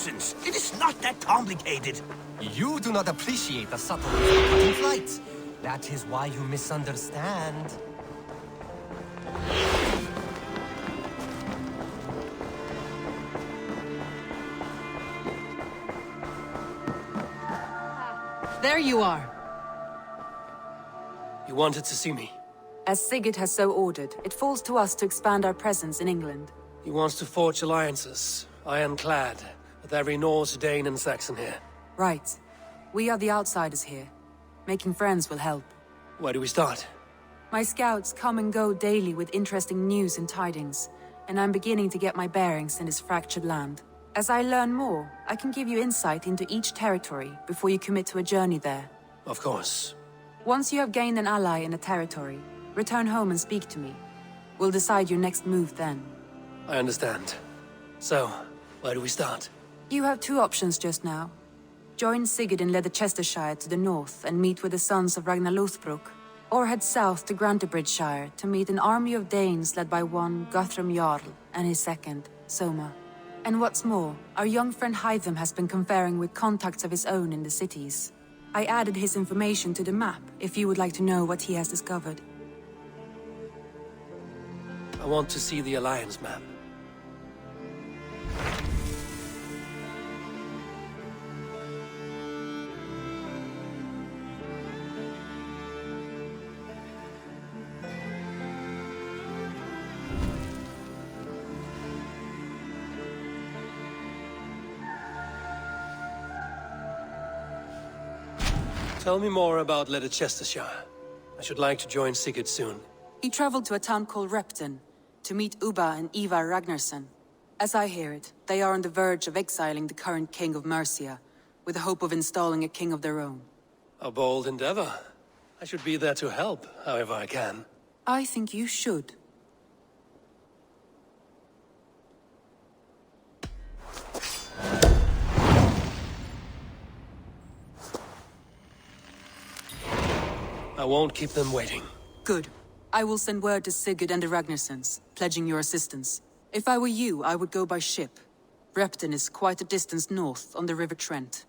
Nonsense! It is not that complicated. You do not appreciate the subtleties of cutting flight. That is why you misunderstand. There you are. You wanted to see me? As Sigurd has so ordered, it falls to us to expand our presence in England. He wants to forge alliances, ironclad, with every Norse, Dane, and Saxon here. Right. We are the outsiders here. Making friends will help. Where do we start? My scouts come and go daily with interesting news and tidings, and I'm beginning to get my bearings in this fractured land. As I learn more, I can give you insight into each territory before you commit to a journey there. Of course. Once you have gained an ally in a territory, return home and speak to me. We'll decide your next move then. I understand. So, where do we start? You have two options just now. Join Sigurd in Leicestershire to the north and meet with the sons of Ragnar Lothbrok, or head south to Grantebridgeshire to meet an army of Danes led by one Guthrum Jarl and his second, Soma. And what's more, our young friend Hytham has been conferring with contacts of his own in the cities. I added his information to the map if you would like to know what he has discovered. I want to see the Alliance map. Tell me more about Leicestershire. I should like to join Sigurd soon. He traveled to a town called Repton to meet Ubba and Ivar Ragnarsson. As I hear it, they are on the verge of exiling the current king of Mercia, with the hope of installing a king of their own. A bold endeavor. I should be there to help, however I can. I think you should. I won't keep them waiting. Good. I will send word to Sigurd and the Ragnarssons, pledging your assistance. If I were you, I would go by ship. Repton is quite a distance north on the River Trent.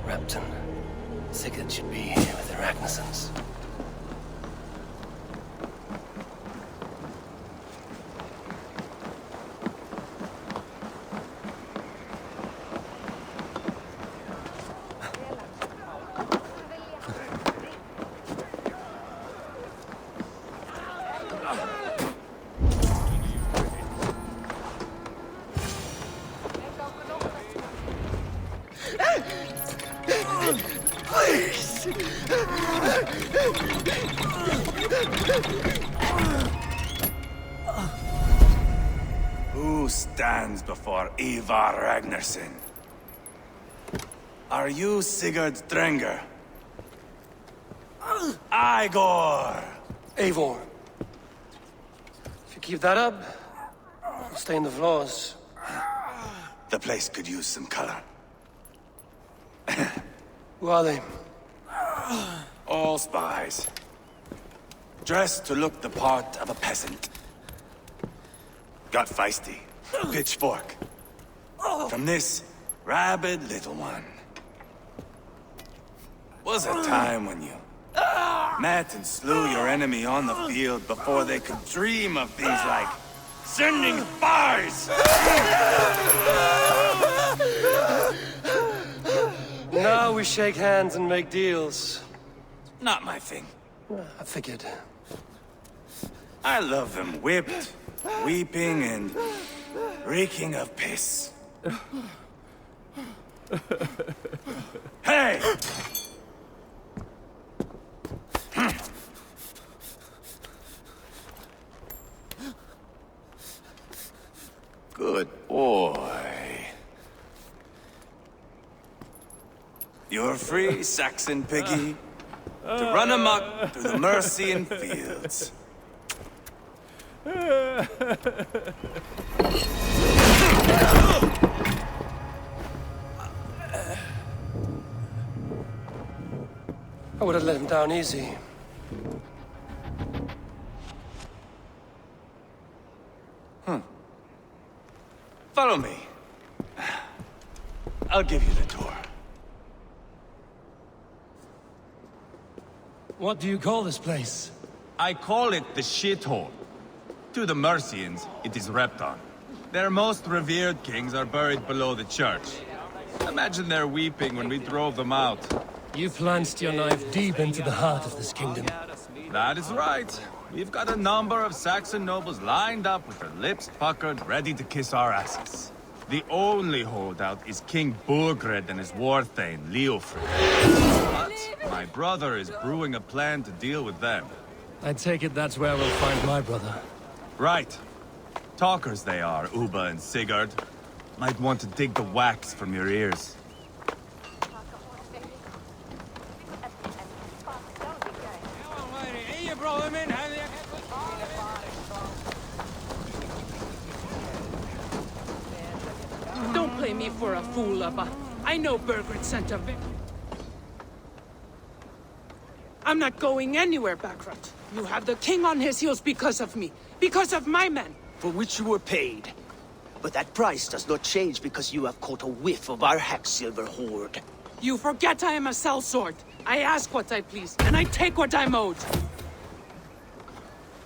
Repton. Sigurd should be here with the Ragnarssons. Please! Who stands before Ivar Ragnarsson? Are you Sigurd Drenger? Igor! Eivor. If you keep that up, you'll stain the floors. The place could use some color. Who are they? All spies. Dressed to look the part of a peasant. Got feisty. Pitchfork. From this rabid little one. Was a time when you met and slew your enemy on the field before they could dream of things like sending spies! Now we shake hands and make deals. Not my thing. I figured. I love them whipped, weeping, and reeking of piss. Hey! Good boy. You're free, Saxon piggy, to run amok through the Mercian fields. I would have let him down easy. Follow me. I'll give you the tour. What do you call this place? I call it the shithole. To the Mercians, it is Repton. Their most revered kings are buried below the church. Imagine their weeping when we drove them out. You plunged your knife deep into the heart of this kingdom. That is right. We've got a number of Saxon nobles lined up with their lips puckered, ready to kiss our asses. The only holdout is King Burgred and his war thane, Leofrid. But my brother is brewing a plan to deal with them. I take it that's where we'll find my brother. Right. Talkers they are, Uba and Sigurd. Might want to dig the wax from your ears. Don't play me for a fool, Abba. I know Burgred sent a I'm not going anywhere, Backrot. You have the king on his heels because of me. Because of my men. For which you were paid. But that price does not change because you have caught a whiff of our Hacksilver hoard. You forget I am a sellsword. I ask what I please, and I take what I'm owed.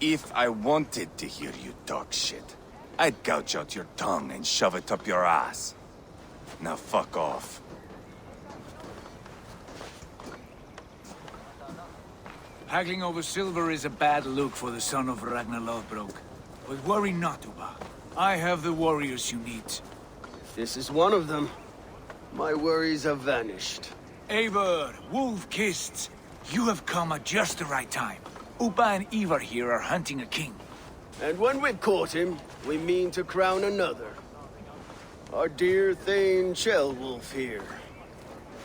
If I wanted to hear you talk shit, I'd gouge out your tongue and shove it up your ass. Now fuck off. Haggling over silver is a bad look for the son of Ragnar Lothbrok. But worry not, Uba. I have the warriors you need. This is one of them. My worries have vanished. Eivor, Wolf-Kissed, you have come at just the right time. Uba and Ivar here are hunting a king. And when we've caught him, we mean to crown another. Our dear Thane Ceolwulf here.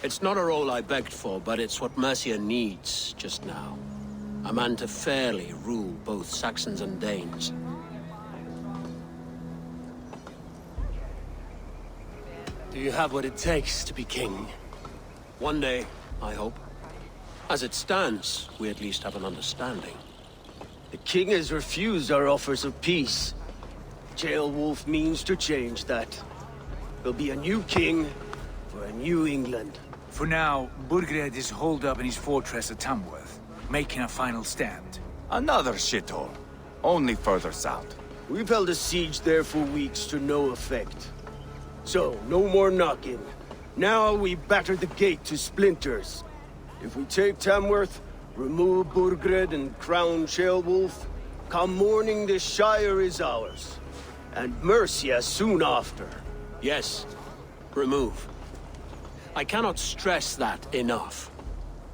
It's not a role I begged for, but it's what Mercia needs just now. A man to fairly rule both Saxons and Danes. Do you have what it takes to be king? One day, I hope. As it stands, we at least have an understanding. The king has refused our offers of peace. Ceolwulf means to change that. There'll be a new king for a new England. For now, Burgred is holed up in his fortress at Tamworth, making a final stand. Another shithole. Only further south. We've held a siege there for weeks to no effect. So, no more knocking. Now we batter the gate to splinters. If we take Tamworth, remove Burgred and crown Ceolwulf, come morning the Shire is ours. And Mercia soon after. Yes, remove. I cannot stress that enough.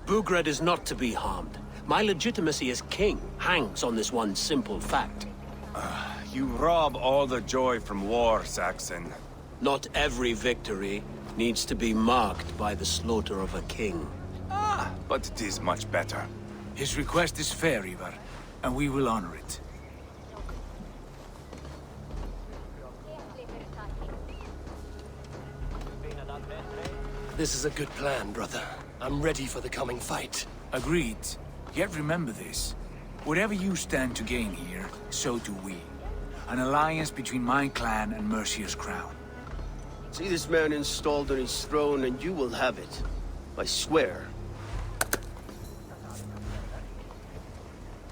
Burgred is not to be harmed. My legitimacy as king hangs on this one simple fact. You rob all the joy from war, Saxon. Not every victory needs to be marked by the slaughter of a king. But it is much better. His request is fair, Ivar, and we will honor it. This is a good plan, brother. I'm ready for the coming fight. Agreed. Yet remember this. Whatever you stand to gain here, so do we. An alliance between my clan and Mercia's crown. See this man installed on his throne and you will have it. I swear.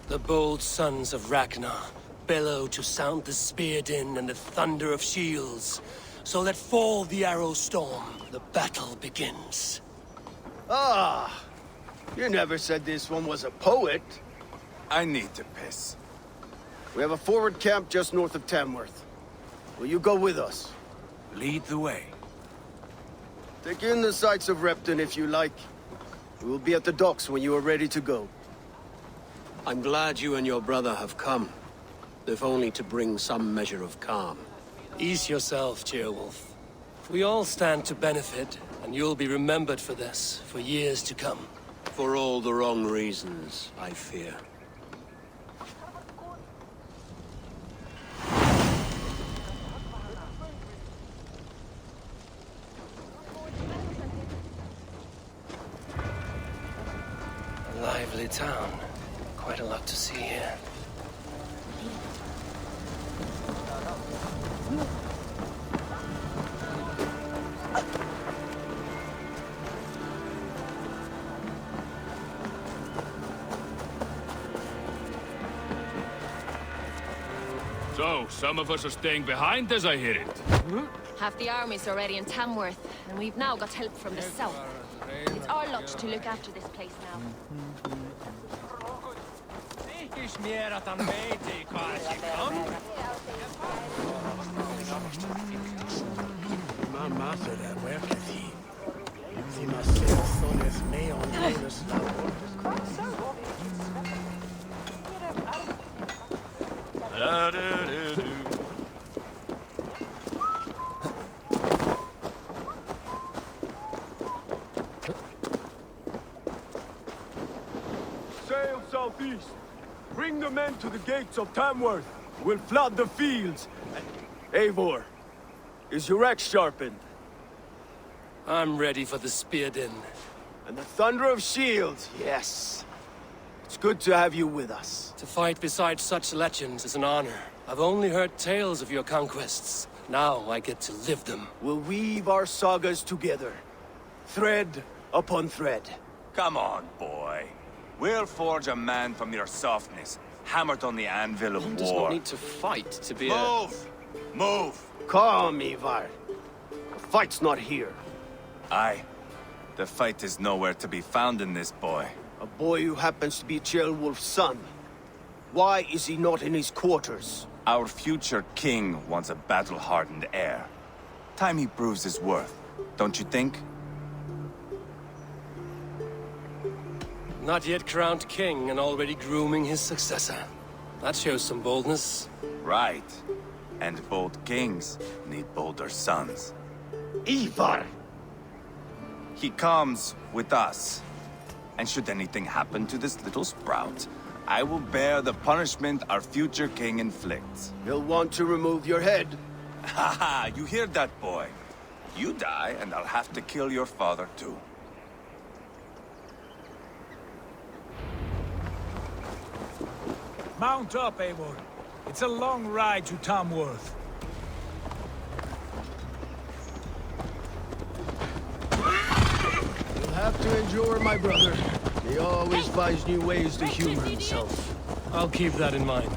The bold sons of Ragnar bellow to sound the spear din and the thunder of shields. So let fall the arrow storm. The battle begins. Ah! You never said this one was a poet. I need to piss. We have a forward camp just north of Tamworth. Will you go with us? Lead the way. Take in the sights of Repton if you like. We will be at the docks when you are ready to go. I'm glad you and your brother have come, if only to bring some measure of calm. Ease yourself, Ceolwulf. We all stand to benefit, and you'll be remembered for this, for years to come. For all the wrong reasons, I fear. A lively town. Quite a lot to see here. So, some of us are staying behind as I hear it. Half the army's already in Tamworth, and we've now got help from the south. It's our lot to look after this place now. Sail southeast. Bring the men to the gates of Tamworth. We'll flood the fields. Eivor, is your axe sharpened? I'm ready for the spear din. And the thunder of shields, yes. It's good to have you with us. To fight beside such legends is an honor. I've only heard tales of your conquests. Now I get to live them. We'll weave our sagas together. Thread upon thread. Come on, boy. We'll forge a man from your softness, hammered on the anvil of One does not war. need to fight to be Move! Move! Calm, Ivar. The fight's not here. Aye. The fight is nowhere to be found in this boy. A boy who happens to be Ceolwulf's son. Why is he not in his quarters? Our future king wants a battle-hardened heir. Time he proves his worth, don't you think? Not yet crowned king and already grooming his successor. That shows some boldness. Right. And bold kings need bolder sons. Ivar! He comes with us. And should anything happen to this little sprout, I will bear the punishment our future king inflicts. He'll want to remove your head. Ha ha! You hear that, boy? You die, and I'll have to kill your father, too. Mount up, Eivor. It's a long ride to Tamworth. You'll have to endure, my brother. He always finds new ways to humor himself. I'll keep that in mind.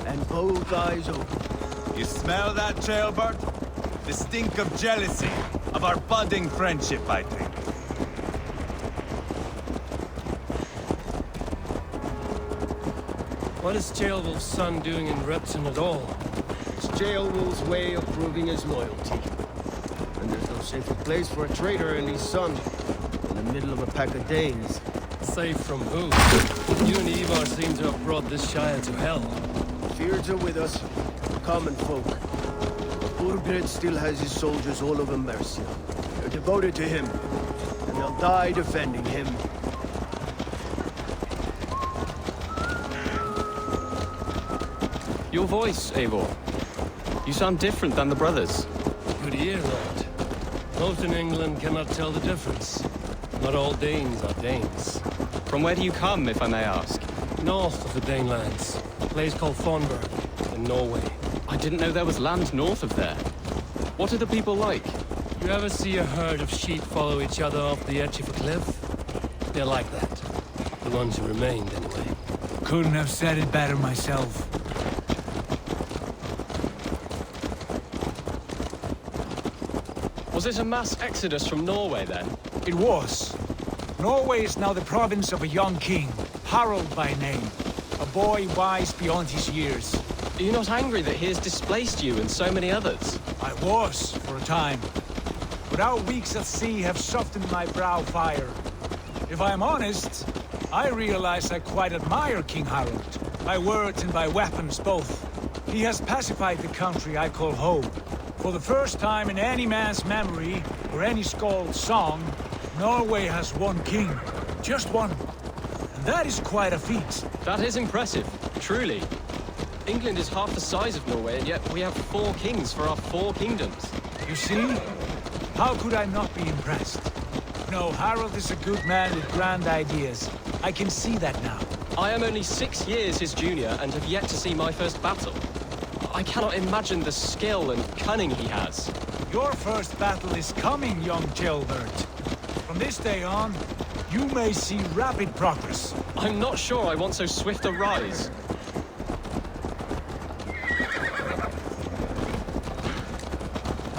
And both eyes open. You smell that, jailbird? The stink of jealousy, of our budding friendship, I think. What is Ceolwulf's son doing in Repton at all? It's Ceolwulf's way of proving his loyalty. And there's no safer place for a traitor and his son in the middle of a pack of Danes. Safe from who? You and Ivar seem to have brought this Shire to hell. Fears are with us, common folk. Burgred still has his soldiers all over Mercia. They're devoted to him, and they'll die defending him. Your voice, Eivor. You sound different than the brothers. Good ear, lad. Most in England cannot tell the difference. Not all Danes are Danes. From where do you come, if I may ask? North of the Danelands, a place called Thornburg, in Norway. I didn't know there was land north of there. What are the people like? You ever see a herd of sheep follow each other off the edge of a cliff? They're like that. The ones who remained, anyway. Couldn't have said it better myself. Was it a mass exodus from Norway, then? It was. Norway is now the province of a young king, Harald by name. A boy wise beyond his years. Are you not angry that he has displaced you and so many others? I was, for a time. But our weeks at sea have softened my brow fire. If I am honest, I realize I quite admire King Harald. By words and by weapons both. He has pacified the country I call home. For the first time in any man's memory, or any skald's song, Norway has one king. Just one. And that is quite a feat. That is impressive, truly. England is half the size of Norway, and yet we have 4 kings for our 4 kingdoms. You see? How could I not be impressed? No, Harald is a good man with grand ideas. I can see that now. I am only 6 years his junior and have yet to see my first battle. I cannot imagine the skill and cunning he has. Your first battle is coming, young Gilbert. From this day on, you may see rapid progress. I'm not sure I want so swift a rise.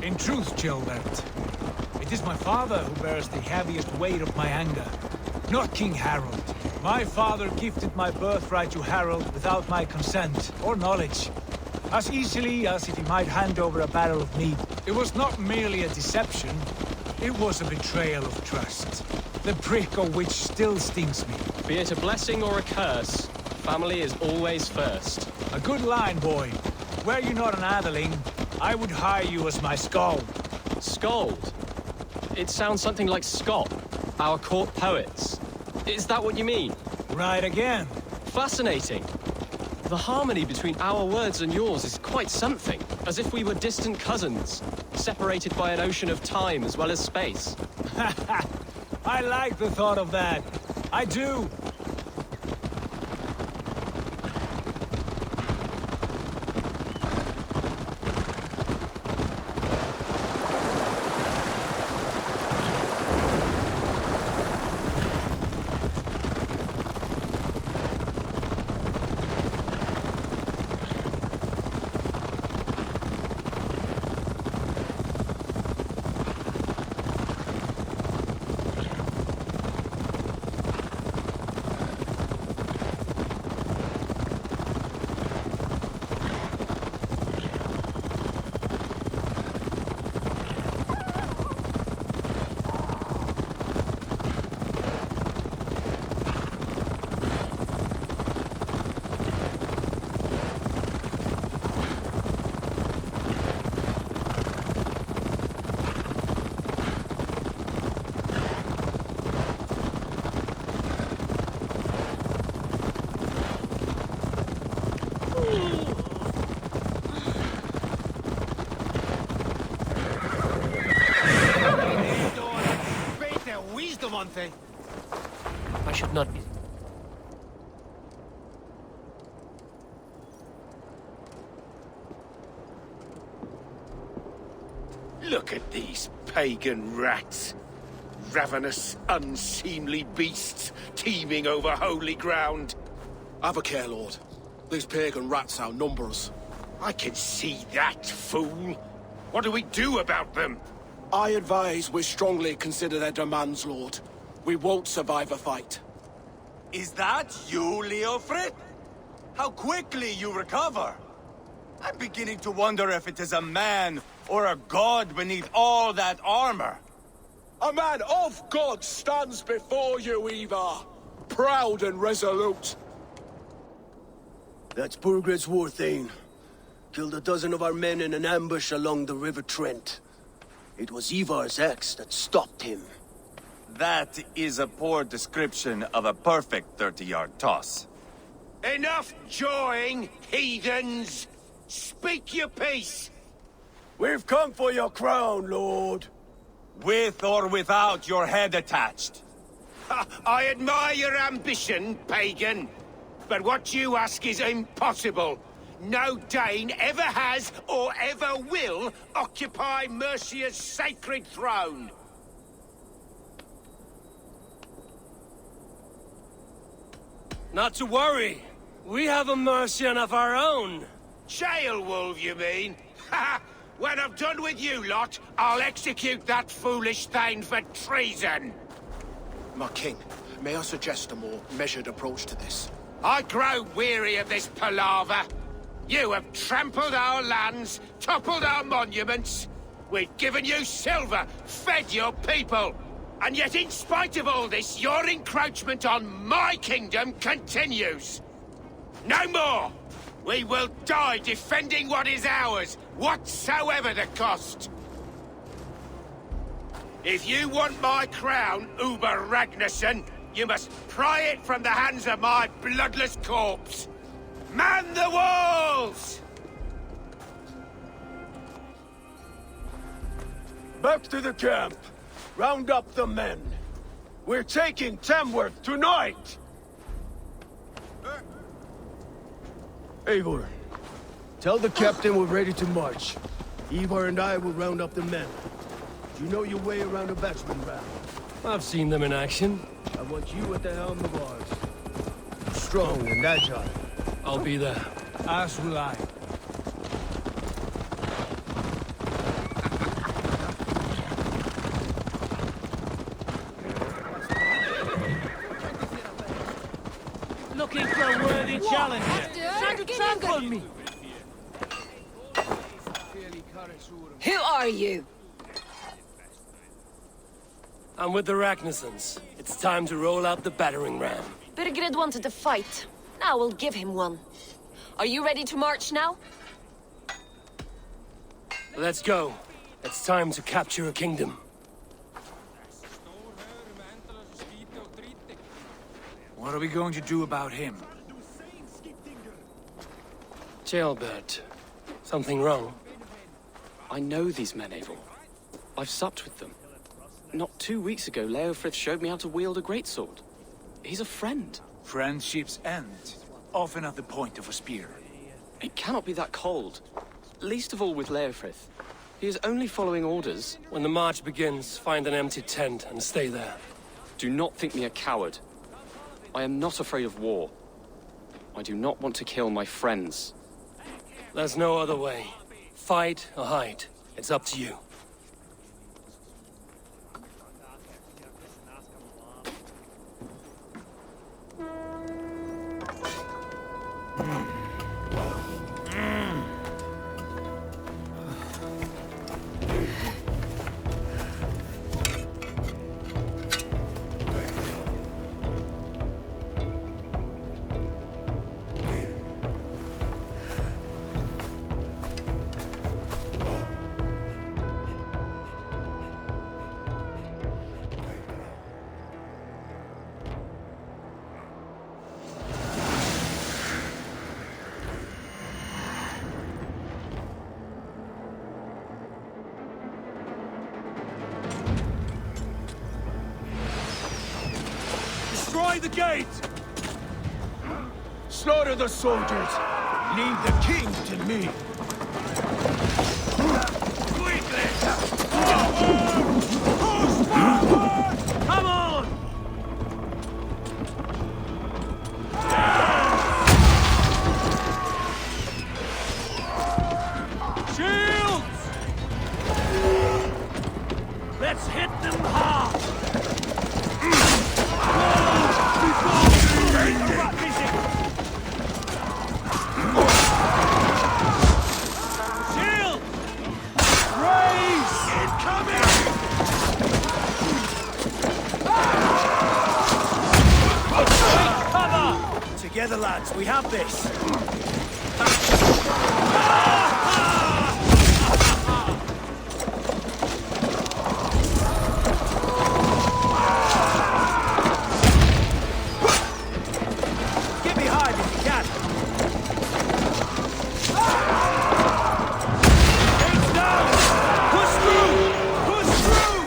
In truth, Gilbert, it is my father who bears the heaviest weight of my anger, not King Harald. My father gifted my birthright to Harald without my consent or knowledge, as easily as if he might hand over a barrel of mead. It was not merely a deception, it was a betrayal of trust, the prick of which still stings me. Be it a blessing or a curse, family is always first. A good line, boy. Were you not an atheling, I would hire you as my skald. Skald? It sounds something like Scott, our court poets. Is that what you mean? Right again. Fascinating. The harmony between our words and yours is quite something. As if we were distant cousins, separated by an ocean of time as well as space. I like the thought of that. I do. I should not be... Look at these pagan rats. Ravenous, unseemly beasts teeming over holy ground. Have a care, Lord. These pagan rats outnumber us. I can see that, fool. What do we do about them? I advise we strongly consider their demands, Lord. We won't survive a fight. Is that you, Leofrid? How quickly you recover! I'm beginning to wonder if it is a man or a god beneath all that armor. A man of God stands before you, Eva. Proud and resolute. That's Burgred's Warthane. Killed a dozen of our men in an ambush along the River Trent. It was Ivar's axe that stopped him. That is a poor description of a perfect 30-yard toss. Enough jawing, heathens! Speak your peace! We've come for your crown, Lord. With or without your head attached. I admire your ambition, pagan. But what you ask is impossible. No Dane ever has or ever will occupy Mercia's sacred throne. Not to worry. We have a Mercian of our own. Jail wolf, you mean? Ha! When I'm done with you lot, I'll execute that foolish thing for treason. My king, may I suggest a more measured approach to this? I grow weary of this palaver. You have trampled our lands, toppled our monuments. We've given you silver, fed your people. And yet in spite of all this, your encroachment on my kingdom continues. No more! We will die defending what is ours, whatsoever the cost. If you want my crown, Uber Ragnarsson, you must pry it from the hands of my bloodless corpse. Man the walls! Back to the camp. Round up the men. We're taking Tamworth tonight! Eivor, tell the captain we're ready to march. Ivar and I will round up the men. You know your way around a batsman round. I've seen them in action. I want you at the helm of ours. Strong and agile. I'll be there. As will I. Looking for a worthy challenger. Trying to trample me. Who are you? I'm with the Ragnarssons. It's time to roll out the battering ram. Birgred wanted to fight. Now we'll give him one. Are you ready to march now? Let's go. It's time to capture a kingdom. What are we going to do about him? Jailbert. Something wrong? I know these men, Eivor. I've supped with them. Not 2 weeks ago, Leofrith showed me how to wield a greatsword. He's a friend. Friendships end, often at the point of a spear. It cannot be that cold. Least of all with Leofrith. He is only following orders. When the march begins, find an empty tent and stay there. Do not think me a coward. I am not afraid of war. I do not want to kill my friends. There's no other way. Fight or hide. It's up to you. Destroy the gate! Slaughter the soldiers! Leave the king to me! Quickly! Forward! Push forward! Come on! Shields! Let's hit them hard! Together, lads, we have this. Get behind if you can. Gates down! Push through! Push through!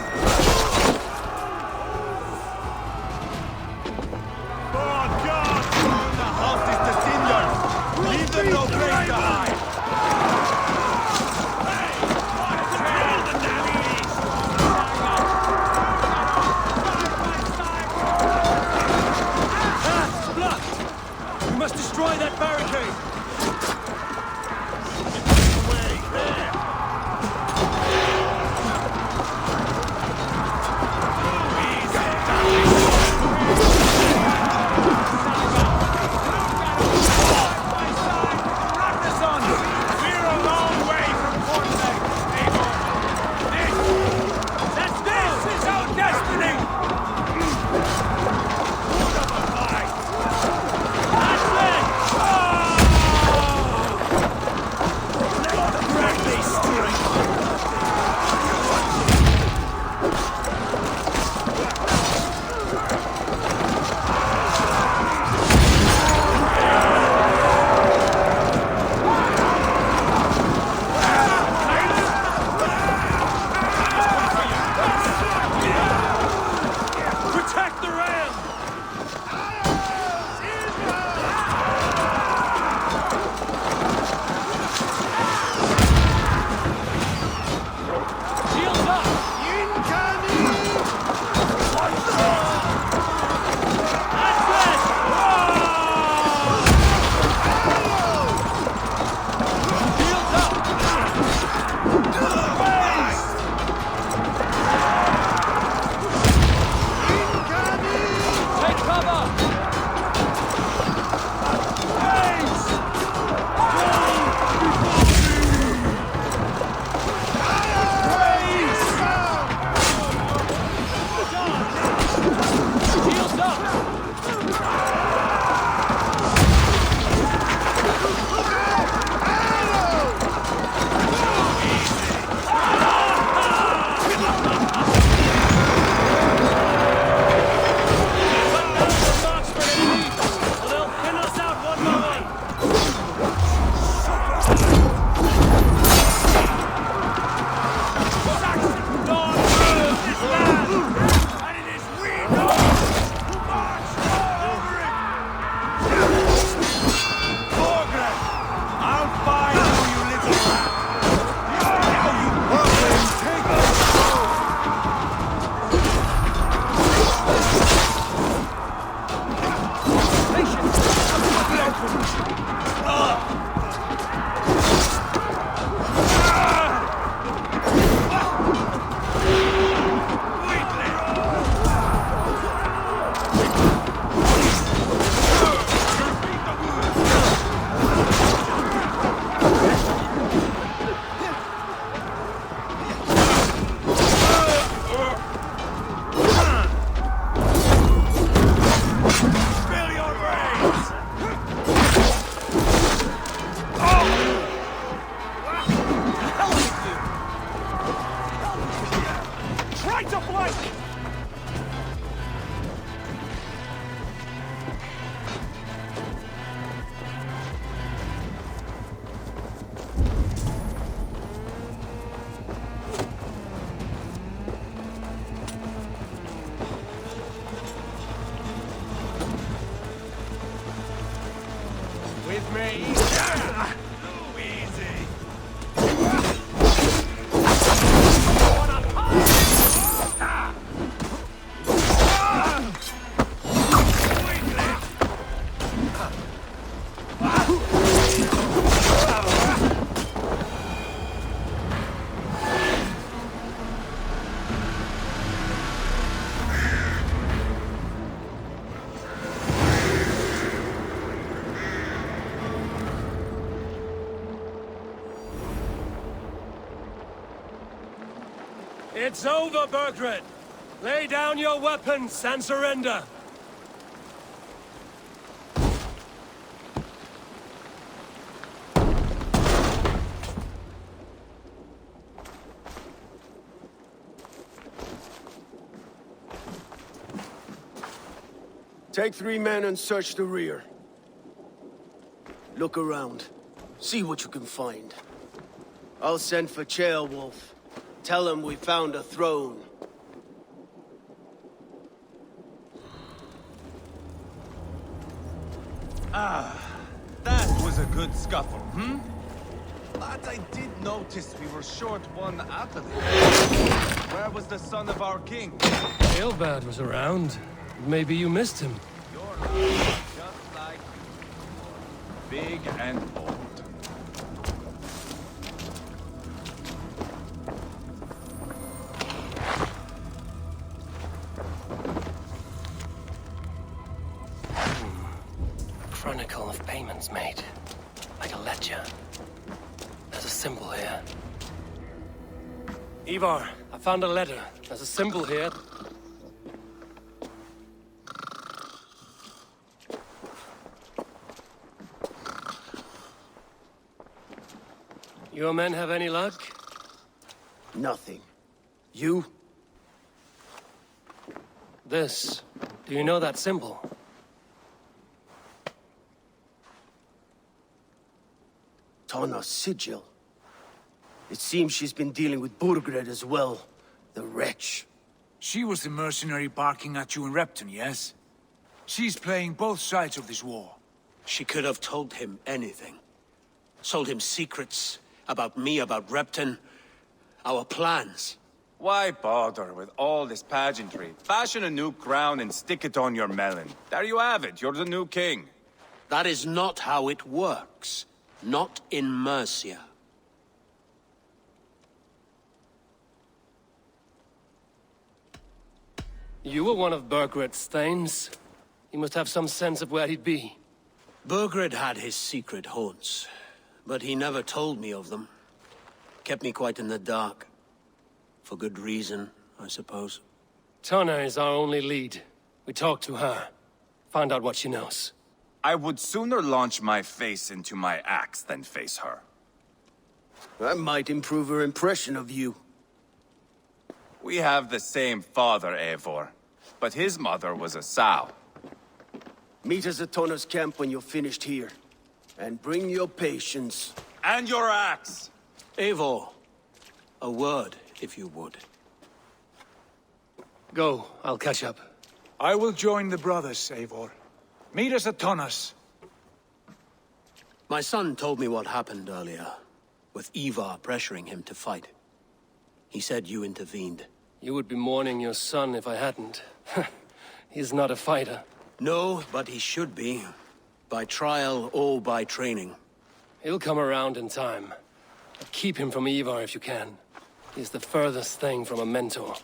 Strike! With me. Too easy. It's over, Burgred! Lay down your weapons and surrender! Take 3 men and search the rear. Look around. See what you can find. I'll send for Ceolwulf. Tell him we found a throne. That was a good scuffle, hmm? But I did notice we were short one athlete. Where was the son of our king? Eobald was around. Maybe you missed him. You're just like big and bold. Chronicle of payments made. Like a ledger. There's a symbol here. Ivar, I found a letter. There's a symbol here. Your men have any luck? Nothing. You? This. Do you know that symbol? Tana's sigil. It seems she's been dealing with Burgred as well. The wretch. She was the mercenary barking at you in Repton, yes? She's playing both sides of this war. She could have told him anything. Told him secrets about me, about Repton, our plans. Why bother with all this pageantry? Fashion a new crown and stick it on your melon. There you have it, you're the new king. That is not how it works. Not in Mercia. You were one of Burgred's thanes. He must have some sense of where he'd be. Burgred had his secret haunts, but he never told me of them. Kept me quite in the dark. For good reason, I suppose. Tana is our only lead. We talked to her. Find out what she knows. I would sooner launch my face into my axe than face her. That might improve her impression of you. We have the same father, Eivor, but his mother was a sow. Meet us at Tana's camp when you're finished here. And bring your patience. And your axe! Eivor, a word, if you would. Go, I'll catch up. I will join the brothers, Eivor. Meet us at Tana's. My son told me what happened earlier, with Ivar pressuring him to fight. He said you intervened. You would be mourning your son if I hadn't. He's not a fighter. No, but he should be. By trial or by training. He'll come around in time. But keep him from Ivar if you can. He's the furthest thing from a mentor.